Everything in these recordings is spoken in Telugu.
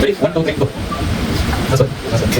Ready? 1, 2, 3, go. That's it. That's it.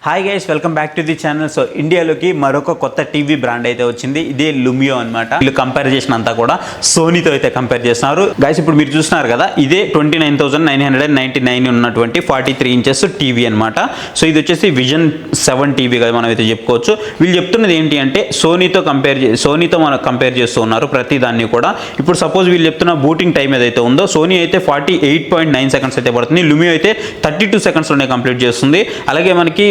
Hi guys, welcome back to the channel. So ఇండియాలోకి మరొక కొత్త టీవీ బ్రాండ్ అయితే వచ్చింది. ఇదే లుమియో అనమాట. వీళ్ళు కంపేర్ చేసిన అంతా కూడా సోనీతో అయితే కంపేర్ చేస్తున్నారు. గైస్ ఇప్పుడు మీరు చూస్తున్నారు కదా, ఇదే 29,999 ఉన్నటువంటి 43 ఇంచెస్ టీవీ అనమాట. సో ఇది వచ్చేసి విజన్ 7 టీవీ కదా మనం అయితే చెప్పుకోవచ్చు. వీళ్ళు చెప్తున్నది ఏంటి అంటే సోనీతో మనం కంపేర్ చేస్తూ ఉన్నారు ప్రతి దాన్ని కూడా. ఇప్పుడు సపోజ్ వీళ్ళు చెప్తున్న బూటింగ్ టైం ఏదైతే ఉందో, సోనీ అయితే 48.9 సెకండ్స్ అయితే పడుతుంది, లుమియో అయితే 32 సెకండ్స్లోనే కంప్లీట్ చేస్తుంది. అలాగే మనకి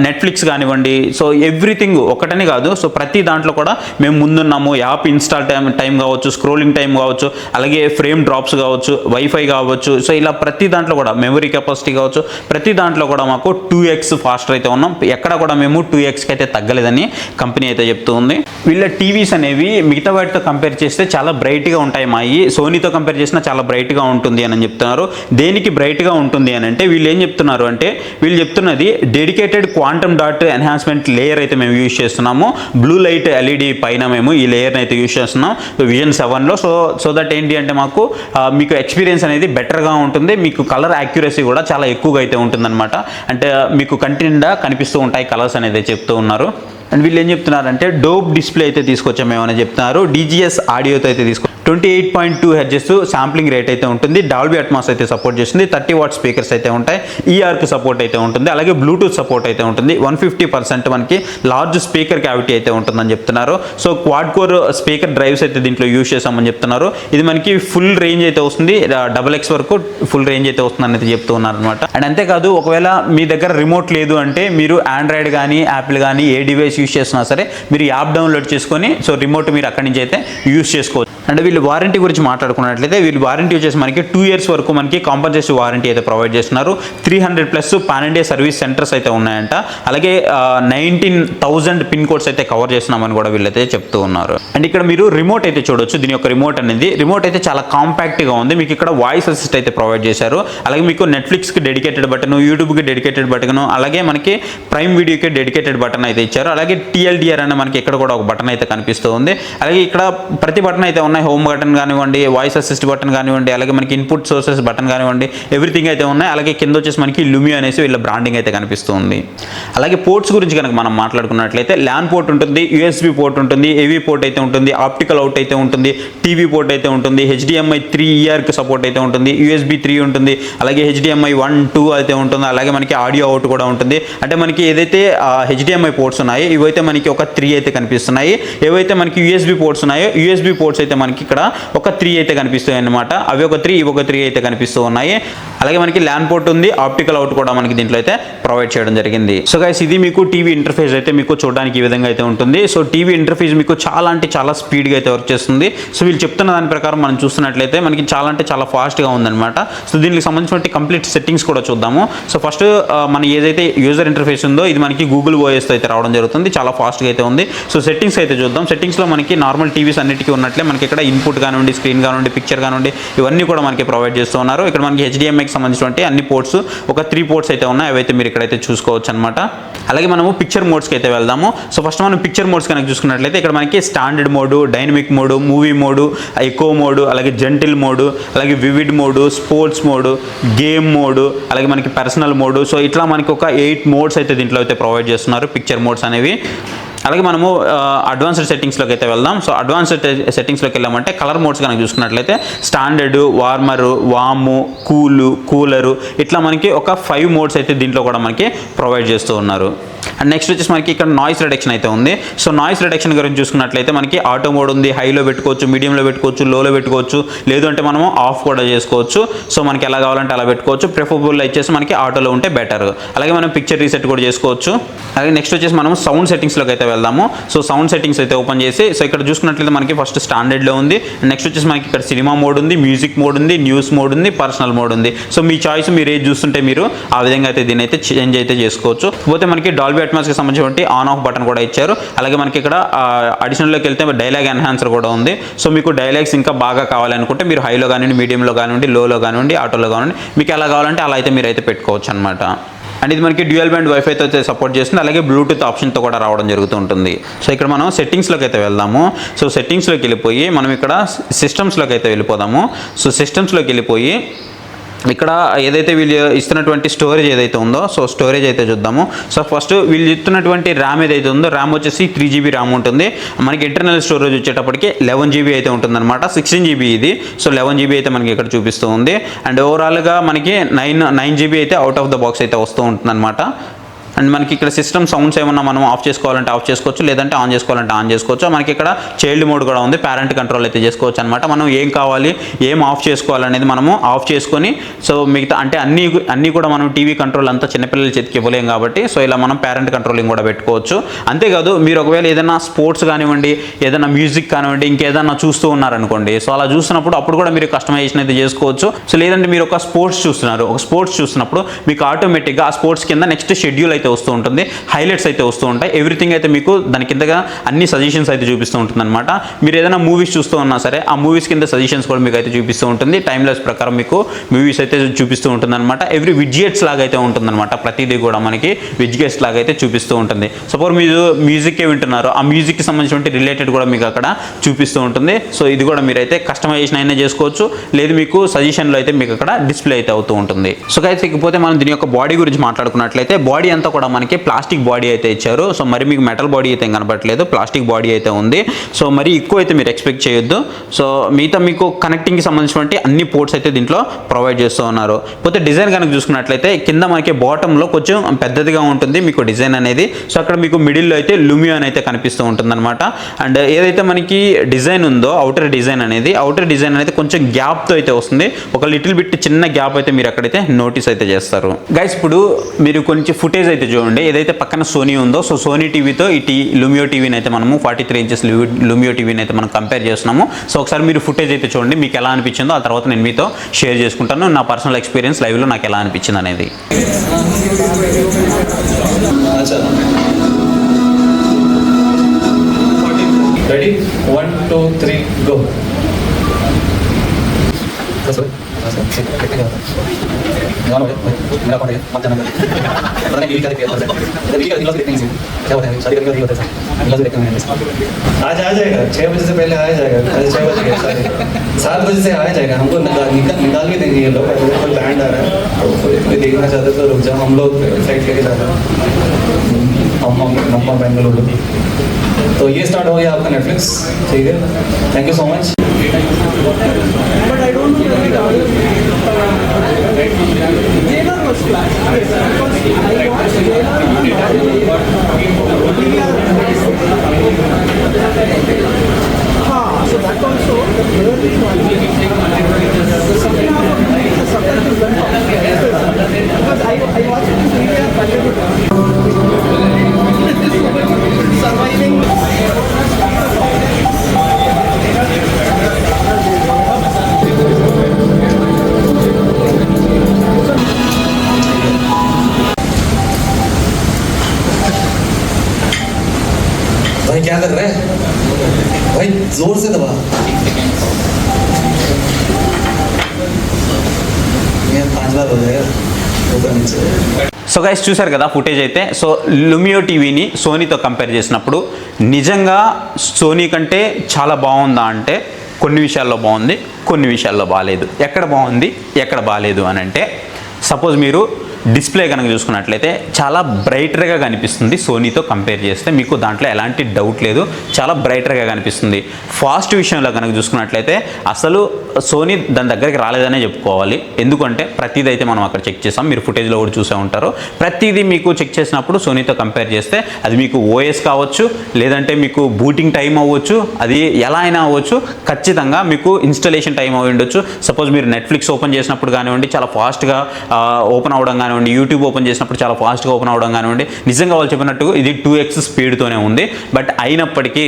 నెట్ఫ్లిక్స్ కానివ్వండి, సో ఎవ్రీథింగ్ ఒకటని కాదు, సో ప్రతి దాంట్లో కూడా మేము ముందున్నాము. యాప్ ఇన్స్టాల్ టైం కావచ్చు, స్క్రోలింగ్ టైం కావచ్చు, అలాగే ఫ్రేమ్ డ్రాప్స్ కావచ్చు, వైఫై కావచ్చు, సో ఇలా ప్రతి దాంట్లో కూడా మెమరీ కెపాసిటీ కావచ్చు, ప్రతి దాంట్లో కూడా మాకు 2x ఫాస్టర్ అయితే ఉన్నాం. ఎక్కడ కూడా మేము 2xకి అయితే తగ్గలేదని కంపెనీ అయితే చెప్తూ ఉంది. వీళ్ళ టీవీస్ అనేవి మిగతా వాటితో కంపేర్ చేస్తే చాలా బ్రైట్గా ఉంటాయి. మాయి సోనీతో కంపేర్ చేసినా చాలా బ్రైట్గా ఉంటుంది అని చెప్తున్నారు. దేనికి బ్రైట్గా ఉంటుంది అని అంటే వీళ్ళు ఏం చెప్తున్నారు అంటే, వీళ్ళు చెప్తున్నది dedicated quantum dot enhancement layer అయితే మేము యూజ్ చేస్తున్నాము. బ్లూ లైట్ ఎల్ఈడి పైన మేము ఈ లేయర్ని అయితే యూజ్ చేస్తున్నాం విజన్ 7లో. సో దట్ ఏంటి అంటే మాకు మీకు ఎక్స్పీరియన్స్ అనేది బెటర్గా ఉంటుంది. మీకు కలర్ యాక్యురసీ కూడా చాలా ఎక్కువగా అయితే ఉంటుందన్నమాట. అంటే మీకు కంటి నిండా కనిపిస్తూ ఉంటాయి కలర్స్ అనేది చెప్తూ ఉన్నారు. అండ్ వీళ్ళు ఏం చెప్తున్నారంటే డోప్ డిస్ప్లే అయితే తీసుకొచ్చాము ఏమైనా చెప్తున్నారు. డిజిఎస్ ఆడియోతో అయితే 28.2 హెర్ట్జ్ శాంప్లింగ్ రేట్ అయితే ఉంటుంది. డాల్బీ అట్మాస్ అయితే సపోర్ట్ చేస్తుంది. 30 వాట్ స్పీకర్స్ అయితే ఉంటాయి. ఈఆర్కి సపోర్ట్ అయితే ఉంటుంది. అలాగే బ్లూటూత్ సపోర్ట్ అయితే ఉంటుంది. 150% మనకి లార్జ్ స్పీకర్ క్యావిటీ అయితే ఉంటుందని చెప్తున్నారు. So quad core speaker drives అయితే దీంట్లో యూజ్ చేసామని చెప్తున్నారు. ఇది మనకి ఫుల్ రేంజ్ అయితే వస్తుంది, XX వరకు ఫుల్ రేంజ్ అయితే వస్తుందని అయితే చెప్తూ ఉన్నారు అనమాట. అండ్ అంతేకాదు, ఒకవేళ మీ దగ్గర రిమోట్ లేదు అంటే మీరు ఆండ్రాయిడ్ కానీ యాపిల్ కానీ ఏ డివైస్ యూజ్ చేస్తున్నా సరే మీరు యాప్ డౌన్లోడ్ చేసుకొని సో రిమోట్ మీరు అక్కడి నుంచి అయితే యూజ్ చేసుకోవచ్చు. అండ్ వీళ్ళు వారంటీ గురించి మాట్లాడుకున్నట్లయితే వీళ్ళు వారంటీ వచ్చేసి మనకి 2 years వరకు మనకి కాంపన్సేటివ్ వారంటీ అయితే ప్రొవైడ్ చేస్తున్నారు. 300+ పాన్ ఇండియా సర్వీస్ సెంటర్స్ అయితే ఉన్నాయంట. అలాగే 19,000 పిన్ కోడ్స్ అయితే కవర్ చేస్తున్నామని కూడా వీళ్ళైతే చెప్తూ ఉన్నారు. అండ్ ఇక్కడ మీరు రిమోట్ అయితే చూడొచ్చు. దీని యొక్క రిమోట్ అయితే చాలా కాంపాక్ట్గా ఉంది. మీకు ఇక్కడ వాయిస్ అసిస్ట్ అయితే ప్రొవైడ్ చేశారు. అలాగే మీకు నెట్ఫ్లిక్స్కి డెడికేటెడ్ బటన్, యూట్యూబ్కి డెడికేటెడ్ బటన్, అలాగే మనకి ప్రైమ్ వీడియోకి డెడికేటెడ్ బటన్ అయితే ఇచ్చారు. అలాగే TLDR అనే మనకి ఇక్కడ కూడా ఒక బటన్ అయితే కనిపిస్తూ ఉంది. అలాగే ఇక్కడ ప్రతి బటన్ అయితే ఉన్నాయి. హోమ్ బటన్ కానివ్వండి, వాయిస్ అసిస్ట్ బటన్ కానివ్వండి, అలాగే మనకి ఇన్పుట్ సోర్సెస్ బటన్ కానివ్వండి, ఎవ్రీథింగ్ అయితే ఉన్నాయి. అలాగే కింద వచ్చేసి మనకి లుమియో అనేసి వీళ్ళ బ్రాండింగ్ అయితే కనిపిస్తుంది. అలాగే పోర్ట్స్ గురించి కనుక మనం మాట్లాడుకున్నట్లయితే ల్యాన్ పోర్ట్ ఉంటుంది, USB పోర్ట్ ఉంటుంది, AV పోర్ట్ అయితే ఉంటుంది, ఆప్టికల్ అవుట్ అయితే ఉంటుంది, టీవీ పోర్ట్ అయితే ఉంటుంది, HDMI 3 ERకి సపోర్ట్ అయితే ఉంటుంది, USB 3 ఉంటుంది, అలాగే HDMI 1, 2 అయితే ఉంటుంది. అలాగే మనకి ఆడియో అవుట్ కూడా ఉంటుంది. అంటే మనకి ఏదైతే HDMI పోర్ట్స్ ఉన్నాయో ఇవైతే మనకి ఒక 3 అయితే కనిపిస్తున్నాయి. ఏవైతే మనకి USB పోర్ట్స్ ఉన్నాయో USB పోర్ట్స్ అయితే మనకి ఇక్కడ ఒక 3 అయితే కనిపిస్తాయి అన్నమాట. అవి ఒక 3, ఇవి ఒక 3 అయితే కనిపిస్తూ ఉన్నాయి. అలాగే మనకి ల్యాన్ పోర్ట్ ఉంది, ఆప్టికల్ అవుట్ కూడా మనకి దీంట్లో అయితే ప్రొవైడ్ చేయడం జరిగింది. సో గైస్ ఇది మీకు టీవీ ఇంటర్ఫేస్ అయితే మీకు చూడడానికి ఈ విధంగా అయితే ఉంటుంది. సో టీవీ ఇంటర్ఫేస్ మీకు చాలా అంటే చాలా స్పీడ్గా అయితే వర్క్ చేస్తుంది. సో వీళ్ళు చెప్తున్న దాని ప్రకారం మనం చూస్తున్నట్లయితే మనకి చాలా అంటే చాలా ఫాస్ట్గా ఉందన్నమాట. సో దీనికి సంబంధించిన కంప్లీట్ సెట్టింగ్స్ కూడా చూద్దాము. సో ఫస్ట్ మన ఏదైతే యూజర్ ఇంటర్ఫేస్ ఉందో ఇది మనకి గూగుల్ OS అయితే రావడం జరుగుతుంది. చాలా ఫాస్ట్గా అయితే ఉంది. సో సెట్టింగ్స్ అయితే చూద్దాం. సెట్టింగ్స్లో మనకి నార్మల్ టీవీస్ అన్నిటికీ ఉన్నట్లే మనకి ఇక్కడ ఇన్పుట్ కానివ్వండి, స్క్రీన్ కానివ్వండి, పిక్చర్ కానివ్వండి, ఇవన్నీ కూడా మనకి ప్రొవైడ్ చేస్తూ ఉన్నారు. ఇక్కడ మనకి HDMIకి సంబంధించినటువంటి అన్ని పోర్ట్స్ ఒక 3 పోర్ట్స్ అయితే ఉన్నాయి. అవైతే మీరు ఇక్కడైతే చూసుకోవచ్చు అనమాట. అలాగే మనము పిక్చర్ మోడ్స్కి అయితే వెళ్దాము. సో ఫస్ట్ మనం పిక్చర్ మోడ్స్ కనుక చూసుకున్నట్లయితే ఇక్కడ మనకి standard mode, dynamic mode, movie mode, eco mode, అలాగే జెంటిల్ మోడు, అలాగే vivid mode, sports mode, game mode, అలాగే మనకి పర్సనల్ మోడు, సో ఇట్లా మనకి ఒక 8 మోడ్స్ అయితే దీంట్లో అయితే ప్రొవైడ్ చేస్తున్నారు పిక్చర్ మోడ్స్ అనేవి. అలాగే మనము అడ్వాన్స్డ్ సెట్టింగ్స్లోకి అయితే వెళ్దాం. సో అడ్వాన్స్డ్ సెట్టింగ్స్లోకి వెళ్ళామంటే కలర్ మోడ్స్ కనుక చూసుకున్నట్లయితే స్టాండర్డ్, వార్మరు, వాము, కూలరు ఇట్లా మనకి ఒక 5 మోడ్స్ అయితే దీంట్లో కూడా మనకి ప్రొవైడ్ చేస్తూ ఉన్నారు. అండ్ నెక్స్ట్ వచ్చేసి మనకి ఇక్కడ నాయిస్ రిడక్షన్ అయితే ఉంది. సో నాయిస్ రిడక్షన్ గురించి చూసుకున్నట్లయితే మనకి ఆటో మోడ్ ఉంది, హైలో పెట్టుకోవచ్చు, మీడియంలో పెట్టుకోవచ్చు, లోలో పెట్టుకోవచ్చు, లేదు అంటే మనము ఆఫ్ కూడా చేసుకోవచ్చు. సో మనకి ఎలా కావాలంటే అలా పెట్టుకోవచ్చు. ప్రిఫరబుల్ వచ్చేసి మనకి ఆటోలో ఉంటే బెటర్. అలాగే మనం పిక్చర్ రీసెట్ కూడా చేసుకోవచ్చు. అలాగే నెక్స్ట్ వచ్చేసి మనం సౌండ్ సెట్టింగ్స్లోకి అయితే వెళ్దాము. సో సౌండ్ సెట్టింగ్స్ అయితే ఓపెన్ చేసి సో ఇక్కడ చూసుకున్నట్లయితే మనకి ఫస్ట్ స్టాండర్డ్లో ఉంది. నెక్స్ట్ వచ్చేసి మనకి ఇక్కడ సినిమా మోడ్ ఉంది, మ్యూజిక్ మోడ్ ఉంది, న్యూస్ మోడ్ ఉంది, పర్సనల్ మోడ్ ఉంది. సో మీ చాయిస్ మీరు ఏది చూస్తుంటే మీరు ఆ విధంగా అయితే దీన్ని అయితే చేంజ్ అయితే చేసుకోవచ్చు. పోతే మనకి డాల్బీ అట్మాస్కి సంబంధించి ఆన్ ఆఫ్ బటన్ కూడా ఇచ్చారు. అలాగే మనకి ఇక్కడ అడిషనల్లోకి వెళ్తే డైలాగ్ ఎన్హాన్సర్ కూడా ఉంది. సో మీకు డైలాగ్స్ ఇంకా బాగా కావాలనుకుంటే మీరు హైలో కానివ్వండి, మీడియంలో కానివ్వండి, లోలో కానివ్వండి, ఆటోలో కానివ్వండి, మీకు ఎలా కావాలంటే అలా అయితే మీరు అయితే పెట్టుకోవచ్చు అనమాట. అండ్ ఇది మనకి డ్యూయల్ బ్యాండ్ వైఫైతో అయితే సపోర్ట్ చేస్తుంది, అలాగే బ్లూటూత్ ఆప్షన్తో కూడా రావడం జరుగుతూ ఉంటుంది. సో ఇక్కడ మనం సెట్టింగ్స్లోకి అయితే వెళ్దాము. సో సెట్టింగ్స్లోకి వెళ్ళిపోయి మనం ఇక్కడ సిస్టమ్స్లోకి అయితే వెళ్ళిపోదాము. సో సిస్టమ్స్లోకి వెళ్ళిపోయి ఇక్కడ ఏదైతే వీళ్ళు ఇస్తున్నటువంటి స్టోరేజ్ ఏదైతే ఉందో, సో స్టోరేజ్ అయితే చూద్దాము. సో ఫస్ట్ వీళ్ళు ఇస్తున్నటువంటి ర్యామ్ ఏదైతే ఉందో, ర్యామ్ వచ్చేసి 3GB ర్యామ్ ఉంటుంది. మనకి ఇంటర్నల్ స్టోరేజ్ వచ్చేటప్పటికి 11GB అయితే ఉంటుందన్నమాట. 16GB ఇది. సో 11GB అయితే మనకి ఇక్కడ చూపిస్తూ ఉంది. అండ్ ఓవరాల్గా మనకి 9GB అయితే అవుట్ ఆఫ్ ద బాక్స్ అయితే వస్తూ ఉంటుందన్నమాట. అండ్ మనకి ఇక్కడ సిస్టమ్ సౌండ్స్ ఏమన్నా మనం ఆఫ్ చేసుకోవాలంటే ఆఫ్ చేసుకోవచ్చు, లేదంటే ఆన్ చేసుకోవాలంటే ఆన్ చేసుకోవచ్చు. మనకి ఇక్కడ చైల్డ్ మోడ్ కూడా ఉంది, పేరెంట్ కంట్రోల్ అయితే చేసుకోవచ్చు అనమాట. మనం ఏం కావాలి, ఏం ఆఫ్ చేసుకోవాలనేది మనము ఆఫ్ చేసుకొని, సో మిగతా అంటే అన్నీ కూడా మనం టీవీ కంట్రోల్ అంతా చిన్నపిల్లల చేతికి ఇవ్వలేం కాబట్టి, సో ఇలా మనం పేరెంట్ కంట్రోలింగ్ కూడా పెట్టుకోవచ్చు. అంతేకాదు మీరు ఒకవేళ ఏదైనా స్పోర్ట్స్ కానివ్వండి, ఏదైనా మ్యూజిక్ కానివ్వండి, ఇంకేదైనా చూస్తూ ఉన్నారనుకోండి, సో అలా చూస్తున్నప్పుడు అప్పుడు కూడా మీరు కస్టమైజేషన్ అయితే చేసుకోవచ్చు. సో లేదంటే మీరు ఒక స్పోర్ట్స్ చూస్తున్నప్పుడు మీకు ఆటోమేటిక్గా ఆ స్పోర్ట్స్ కింద నెక్స్ట్ షెడ్యూల్ అయితే వస్తూ ఉంటుంది, హైలైట్స్ అయితే వస్తూ ఉంటాయి, ఎవ్రీథింగ్ అయితే మీకు దాని కిందగా అన్ని సజెషన్స్ అయితే చూపిస్తూ ఉంటుంది అనమాట. మీరు ఏదైనా మూవీస్ చూస్తూ ఉన్నా సరే ఆ మూవీస్ కింద సజెషన్స్ కూడా మీకు అయితే చూపిస్తూ ఉంటుంది. టైమ్లెస్ ప్రకారం మీకు మూవీస్ అయితే చూపిస్తూ ఉంటుంది అనమాట. ఎవ్రీ విడ్జెట్స్ లాగా అయితే ఉంటుందన్నమాట. ప్రతిదీ కూడా మనకి విడ్జెట్స్ లాగా అయితే చూపిస్తూ ఉంటుంది. సపోజ్ మీరు మ్యూజిక్కే వింటున్నారు, ఆ మ్యూజిక్కి సంబంధించిన రిలేటెడ్ కూడా మీకు అక్కడ చూపిస్తూ ఉంటుంది. సో ఇది కూడా మీరైతే కస్టమైజేషన్ అయినా చేసుకోవచ్చు, లేదు మీకు సజెషన్లో అయితే మీకు అక్కడ డిస్ప్లే అయితే అవుతూ ఉంటుంది. సో గైస్ ఇకపోతే మనం దీని యొక్క బాడీ గురించి మాట్లాడుకున్నట్లయితే, బాడీ అంతా కూడా మనకి ప్లాస్టిక్ బాడీ అయితే ఇచ్చారు. సో మరి మీకు మెటల్ బాడీ అయితే కనబడట్లేదు, ప్లాస్టిక్ బాడీ అయితే ఉంది. సో మరి ఎక్కువ అయితే మీరు ఎక్స్పెక్ట్ చేయొద్దు. సో మిగతా మీకు కనెక్టింగ్కి సంబంధించినటువంటి అన్ని పోర్ట్స్ అయితే దీంట్లో ప్రొవైడ్ చేస్తూ ఉన్నారు. పోతే డిజైన్ కనుక చూసుకున్నట్లయితే కింద మనకి బాటంలో కొంచెం పెద్దదిగా ఉంటుంది మీకు డిజైన్ అనేది. సో అక్కడ మీకు మిడిల్లో అయితే లుమియో అని అయితే కనిపిస్తూ ఉంటుందన్నమాట. అండ్ ఏదైతే మనకి డిజైన్ ఉందో అవుటర్ డిజైన్ అనేది కొంచెం గ్యాప్తో అయితే వస్తుంది. ఒక లిటిల్ బిట్ చిన్న గ్యాప్ అయితే మీరు అక్కడైతే నోటీస్ అయితే చేస్తారు. గైస్ ఇప్పుడు మీరు కొంచెం ఫుటేజ్ అయితే చూడండి. ఏదైతే పక్కన సోనీ ఉందో, సో సోనీ టీవీతో ఈ లుమియో టీవీని అయితే మనము 43 ఇంచెస్ లుమియో టీవీని అయితే మనం కంపేర్ చేస్తున్నాము. సో ఒకసారి మీరు ఫుటేజ్ అయితే చూడండి, మీకు ఎలా అనిపించిందో ఆ తర్వాత నేను మీతో షేర్ చేసుకుంటాను నా పర్సనల్ ఎక్స్పీరియన్స్ లైవ్లో నాకు ఎలా అనిపించింది అనేది. Ready 1 2 3 go. मेरा कौन है मत जाना पता नहीं क्या देखते हैं वीडियो नीला देखते हैं क्या होता है शादी करके होता है नीला देखते हैं आज आ जाएगा 6 बजे से पहले आ जाएगा 6 बजे के 7 बजे से आ जाएगा हमको निकाल भी देंगे ये लोग कोई बैंड आ रहा है तो कोई देखना चाहते तो रुक जाओ हम लोग फ्लाइट लेके जाते हैं हम नंबर बेंगलुरु तो ये स्टार्ट हो गया आपका नेटफ्लिक्स ठीक है thank you so much but I don't know Jailer was flat. Yes, because I watched Jailer so that also very the second half of the movie the subtitles went off because I watched it in 3D surviving भाई क्या कर रहा है भाई जोर से दबा 5 बार हो जाएगा ऊपर नीचे. సో గైస్ చూసారు కదా ఫుటేజ్ అయితే. సో లుమియో టీవీని సోనీతో కంపేర్ చేసినప్పుడు నిజంగా సోనీ కంటే చాలా బాగుందా అంటే కొన్ని విషయాల్లో బాగుంది, కొన్ని విషయాల్లో బాగాలేదు. ఎక్కడ బాగుంది ఎక్కడ బాగాలేదు అని అంటే, సపోజ్ మీరు డిస్ప్లే కనుక చూసుకున్నట్లయితే చాలా బ్రైటర్గా కనిపిస్తుంది సోనీతో కంపేర్ చేస్తే, మీకు దాంట్లో ఎలాంటి డౌట్ లేదు, చాలా బ్రైటర్గా కనిపిస్తుంది. ఫాస్ట్ విషయంలో కనుక చూసుకున్నట్లయితే అసలు సోనీ దాని దగ్గరికి రాలేదనే చెప్పుకోవాలి. ఎందుకంటే ప్రతిదీ అయితే మనం అక్కడ చెక్ చేసాం, మీరు ఫుటేజ్లో కూడా చూసే ఉంటారు. ప్రతిదీ మీకు చెక్ చేసినప్పుడు సోనీతో కంపేర్ చేస్తే అది మీకు ఓఎస్ కావచ్చు, లేదంటే మీకు బూటింగ్ టైం అవ్వచ్చు, అది ఎలా అయినా అవ్వచ్చు, ఖచ్చితంగా మీకు ఇన్స్టాలేషన్ టైం అవి ఉండొచ్చు. సపోజ్ మీరు నెట్ఫ్లిక్స్ ఓపెన్ చేసినప్పుడు కానివ్వండి చాలా ఫాస్ట్గా ఓపెన్ అవ్వడం కానివ్వండి, యూట్యూబ్ ఓపెన్ చేసినప్పుడు చాలా ఫాస్ట్గా ఓపెన్ అవ్వడం కానివ్వండి, నిజంగా వాళ్ళు చెప్పినట్టు ఇది 2x స్పీడ్తోనే ఉంది. బట్ అయినప్పటికీ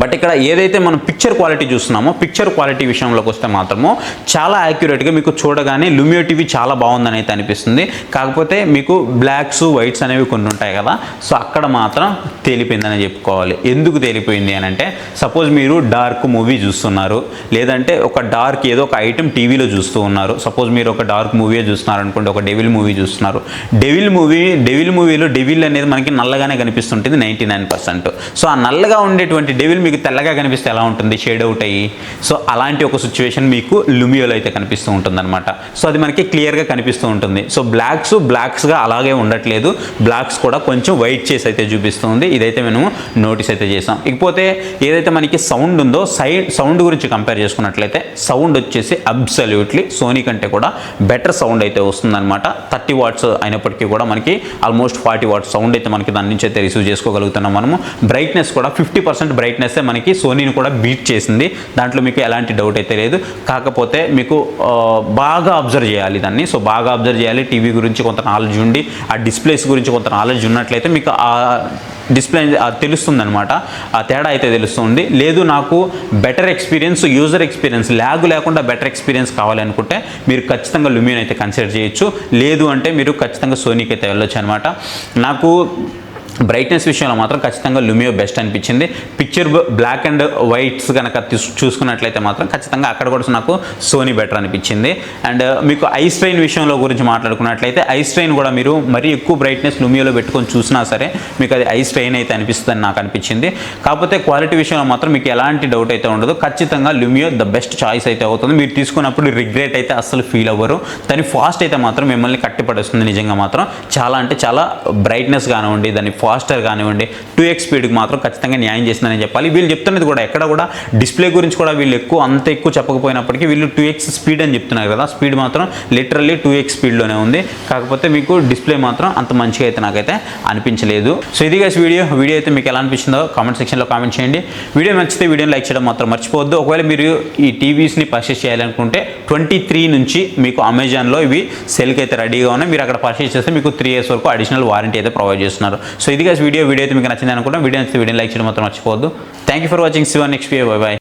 బట్ ఇక్కడ ఏదైతే మనం పిక్చర్ క్వాలిటీ చూస్తున్నామో పిక్చర్ క్వాలిటీ విషయంలోకి వస్తే మాత్రము చాలా యాక్యురేట్గా మీకు చూడగానే లుమియో టీవీ చాలా బాగుందని అయితే అనిపిస్తుంది. కాకపోతే మీకు బ్లాక్స్ వైట్స్ అనేవి కొన్ని ఉంటాయి కదా, సో అక్కడ మాత్రం తేలిపోయిందని చెప్పుకోవాలి. ఎందుకు తేలిపోయింది అని అంటే, సపోజ్ మీరు డార్క్ మూవీ చూస్తున్నారు, లేదంటే ఒక డార్క్ ఏదో ఒక ఐటెం టీవీలో చూస్తూ ఉన్నారు. సపోజ్ మీరు ఒక డార్క్ మూవీ చూస్తున్నారు అనుకోండి, ఒక డెవిల్ మూవీ చూస్తున్నారు. డెవిల్ మూవీలో డెవిల్ అనేది మనకి నల్లగానే కనిపిస్తుంటుంది 99%. సో ఆ నల్లగా ఉండేటువంటి డెవిల్ మీకు తెల్లగా కనిపిస్తే ఎలా ఉంటుంది, షేడ్ అవుట్ అయ్యి. సో అలాంటి ఒక సిచ్యువేషన్ మీకు లుమియోలో అయితే కనిపిస్తూ ఉంటుంది అనమాట. సో అది మనకి క్లియర్గా కనిపిస్తూ ఉంటుంది. సో బ్లాక్స్గా అలాగే ఉండట్లేదు, బ్లాక్స్ కూడా కొంచెం వైట్ చేసి అయితే చూపిస్తుంది. ఇదైతే మేము నోటీస్ అయితే చేసాం. ఇకపోతే ఏదైతే మనకి సౌండ్ ఉందో సౌండ్ గురించి కంపేర్ చేసుకున్నట్లయితే సౌండ్ వచ్చేసి అబ్సల్యూట్లీ సోనీ కంటే కూడా బెటర్ సౌండ్ అయితే వస్తుందన్నమాట. 30 వాట్స్ అయినప్పటికీ కూడా మనకి ఆల్మోస్ట్ 40 వాట్స్ సౌండ్ అయితే మనకి దాని నుంచి అయితే రిసీవ్ చేసుకోగలుగుతున్నాం మనము. బ్రైట్నెస్ కూడా 50% బ్రైట్నెస్ మనకి సోనీని కూడా బీట్ చేసింది, దాంట్లో మీకు ఎలాంటి డౌట్ అయితే లేదు. కాకపోతే మీకు బాగా అబ్జర్వ్ చేయాలి దాన్ని. సో బాగా అబ్జర్వ్ చేయాలి, టీవీ గురించి కొంత నాలెడ్జ్ ఉండి, ఆ డిస్ప్లేస్ గురించి కొంత నాలెడ్జ్ ఉన్నట్లయితే మీకు ఆ డిస్ప్లే తెలుస్తుంది అనమాట, ఆ తేడా అయితే తెలుస్తుంది. లేదు నాకు better experience, user experience lag లేకుండా బెటర్ ఎక్స్పీరియన్స్ కావాలనుకుంటే మీరు ఖచ్చితంగా లుమియోని అయితే కన్సిడర్ చేయొచ్చు. లేదు అంటే మీరు ఖచ్చితంగా సోనీకి అయితే వెళ్ళొచ్చు అనమాట. నాకు బ్రైట్నెస్ విషయంలో మాత్రం ఖచ్చితంగా లుమియో బెస్ట్ అనిపించింది. పిక్చర్ బ్లాక్ అండ్ వైట్స్ కనుక చూసుకున్నట్లయితే మాత్రం ఖచ్చితంగా అక్కడ కూడా నాకు సోనీ బెటర్ అనిపించింది. అండ్ మీకు ఐ స్ట్రెయిన్ విషయంలో గురించి మాట్లాడుకున్నట్లయితే ఐ స్ట్రెయిన్ కూడా మీరు మరీ ఎక్కువ బ్రైట్నెస్ లుమియోలో పెట్టుకొని చూసినా సరే మీకు అది ఐ స్ట్రెయిన్ అయితే అనిపిస్తుందని నాకు అనిపించింది. కాకపోతే క్వాలిటీ విషయంలో మాత్రం మీకు ఎలాంటి డౌట్ అయితే ఉండదు. ఖచ్చితంగా లుమియో ద బెస్ట్ చాయిస్ అయితే అవుతుంది. మీరు తీసుకున్నప్పుడు రిగ్రెట్ అయితే అస్సలు ఫీల్ అవ్వరు. దాని ఫాస్ట్ అయితే మాత్రం మిమ్మల్ని కట్టిపడేస్తుంది. నిజంగా మాత్రం చాలా అంటే చాలా బ్రైట్నెస్ కానివ్వండి, దాని ఫాస్టర్ కానివ్వండి, 2x స్పీడ్కి మాత్రం ఖచ్చితంగా న్యాయం చేసిందని చెప్పాలి. వీళ్ళు చెప్తున్నది కూడా ఎక్కడ కూడా డిస్ప్లే గురించి కూడా వీళ్ళు అంత ఎక్కువ చెప్పకపోయినప్పటికీ వీళ్ళు 2x స్పీడ్ అని చెప్తున్నారు కదా, స్పీడ్ మాత్రం లిటరల్లీ 2x స్పీడ్లోనే ఉంది. కాకపోతే మీకు డిస్ప్లే మాత్రం అంత మంచిగా అయితే నాకైతే అనిపించలేదు. సో ఇది గైస్ వీడియో అయితే మీకు ఎలా అనిపించిందో కామెంట్ సెక్షన్లో కామెంట్ చేయండి. వీడియో నచ్చితే వీడియోని లైక్ చేయడం మాత్రం మర్చిపోవద్దు. ఒకవేళ మీరు ఈ టీవీస్ని పర్చేస్ చేయాలనుకుంటే 23 నుంచి మీకు అమెజాన్లో ఇవి సెల్కి అయితే రెడీగా ఉన్నాయి. మీరు అక్కడ పర్చేస్ చేస్తే మీకు 3 years వరకు అడిషనల్ వారంటీ అయితే ప్రొవైడ్ చేస్తున్నారు. సో ఇది గైస్ వీడియో అయితే మీకు నచ్చింది అనుకుంటాం. వీడియో నచ్చితే వీడియోని లైక్ చేయడం మాత్రం మర్చిపోవద్దు. Thank you for watching. See you next video. Bye by.